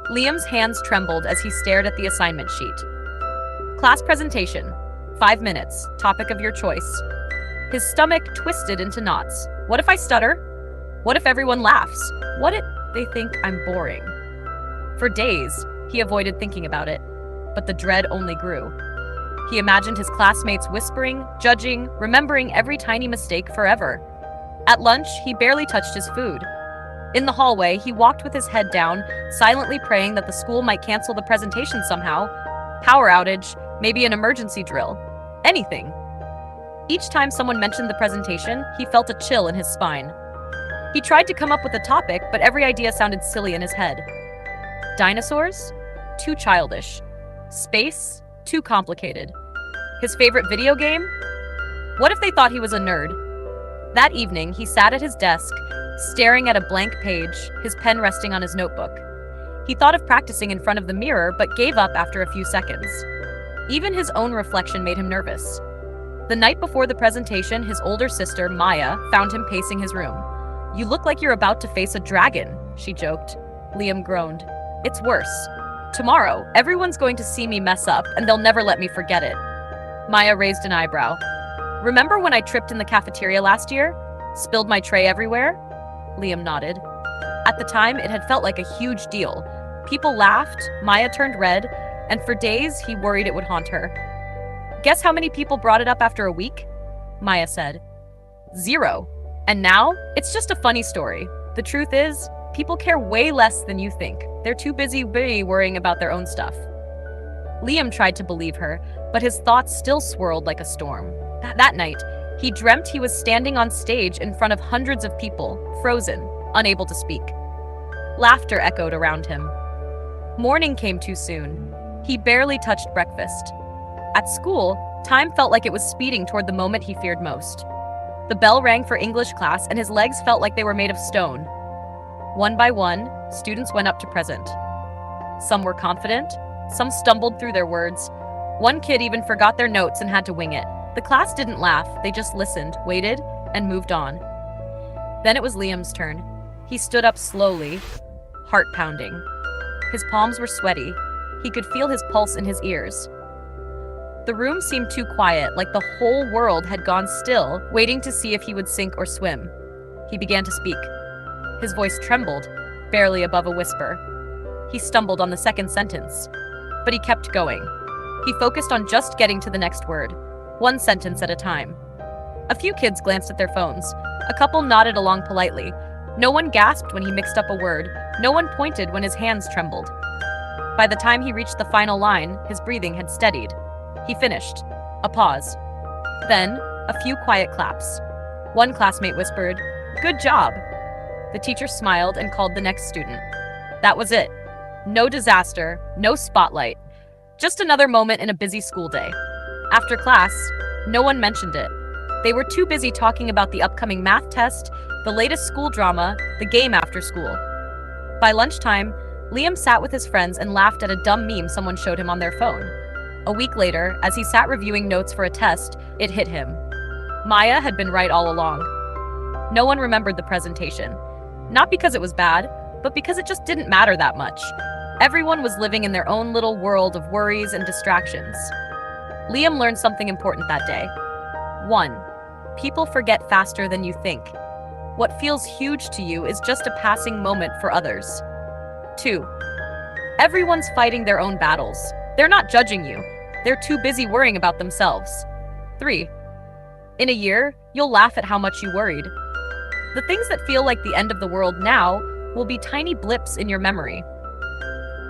Liam's hands trembled as he stared at the assignment sheet. Class presentation. 5 minutes. Topic of your choice. His stomach twisted into knots. What if I stutter? What if everyone laughs? What if they think I'm boring? For days, he avoided thinking about it, but the dread only grew. He imagined his classmates whispering, judging, remembering every tiny mistake forever. At lunch, he barely touched his food. In the hallway, he walked with his head down, silently praying that the school might cancel the presentation somehow. Power outage, maybe an emergency drill. Anything. Each time someone mentioned the presentation, he felt a chill in his spine. He tried to come up with a topic, but every idea sounded silly in his head. Dinosaurs? Too childish. Space? Too complicated. His favorite video game? What if they thought he was a nerd? That evening, he sat at his desk, staring at a blank page, his pen resting on his notebook. He thought of practicing in front of the mirror, but gave up after a few seconds. Even his own reflection made him nervous. The night before the presentation, his older sister, Maya, found him pacing his room. "You look like you're about to face a dragon," she joked. Liam groaned. "It's worse. Tomorrow, everyone's going to see me mess up, and they'll never let me forget it." Maya raised an eyebrow. "Remember when I tripped in the cafeteria last year? Spilled my tray everywhere?" Liam nodded. At the time, it had felt like a huge deal. People laughed, Maya turned red, and for days, he worried it would haunt her. "Guess how many people brought it up after a week?" Maya said. "Zero. And now, it's just a funny story. The truth is, people care way less than you think. They're too busy worrying about their own stuff." Liam tried to believe her, but his thoughts still swirled like a storm. That night, he dreamt he was standing on stage in front of hundreds of people, frozen, unable to speak. Laughter echoed around him. Morning came too soon. He barely touched breakfast. At school, time felt like it was speeding toward the moment he feared most. The bell rang for English class, and his legs felt like they were made of stone. One by one, students went up to present. Some were confident, some stumbled through their words. One kid even forgot their notes and had to wing it. The class didn't laugh, they just listened, waited, and moved on. Then it was Liam's turn. He stood up slowly, heart pounding. His palms were sweaty. He could feel his pulse in his ears. The room seemed too quiet, like the whole world had gone still, waiting to see if he would sink or swim. He began to speak. His voice trembled, barely above a whisper. He stumbled on the second sentence, but he kept going. He focused on just getting to the next word, one sentence at a time. A few kids glanced at their phones. A couple nodded along politely. No one gasped when he mixed up a word. No one pointed when his hands trembled. By the time he reached the final line, his breathing had steadied. He finished. A pause. Then, a few quiet claps. One classmate whispered, "Good job." The teacher smiled and called the next student. That was it. No disaster, no spotlight. Just another moment in a busy school day. After class, no one mentioned it. They were too busy talking about the upcoming math test, the latest school drama, the game after school. By lunchtime, Liam sat with his friends and laughed at a dumb meme someone showed him on their phone. A week later, as he sat reviewing notes for a test, it hit him. Maya had been right all along. No one remembered the presentation. Not because it was bad, but because it just didn't matter that much. Everyone was living in their own little world of worries and distractions. Liam learned something important that day. 1. People forget faster than you think. What feels huge to you is just a passing moment for others. 2. Everyone's fighting their own battles. They're not judging you. They're too busy worrying about themselves. 3. In a year, you'll laugh at how much you worried. The things that feel like the end of the world now will be tiny blips in your memory.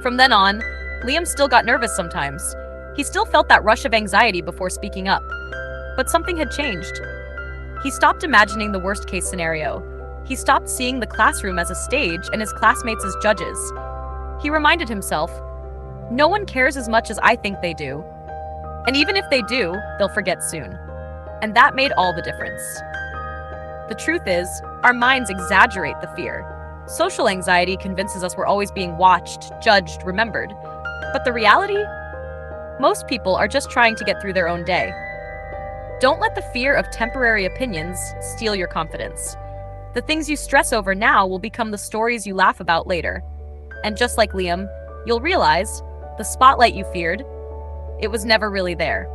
From then on, Liam still got nervous sometimes. He still felt that rush of anxiety before speaking up. But something had changed. He stopped imagining the worst-case scenario. He stopped seeing the classroom as a stage and his classmates as judges. He reminded himself, no one cares as much as I think they do. And even if they do, they'll forget soon. And that made all the difference. The truth is, our minds exaggerate the fear. Social anxiety convinces us we're always being watched, judged, remembered. But the reality? Most people are just trying to get through their own day. Don't let the fear of temporary opinions steal your confidence. The things you stress over now will become the stories you laugh about later. And just like Liam, You'll realize the spotlight you feared, it was never really there.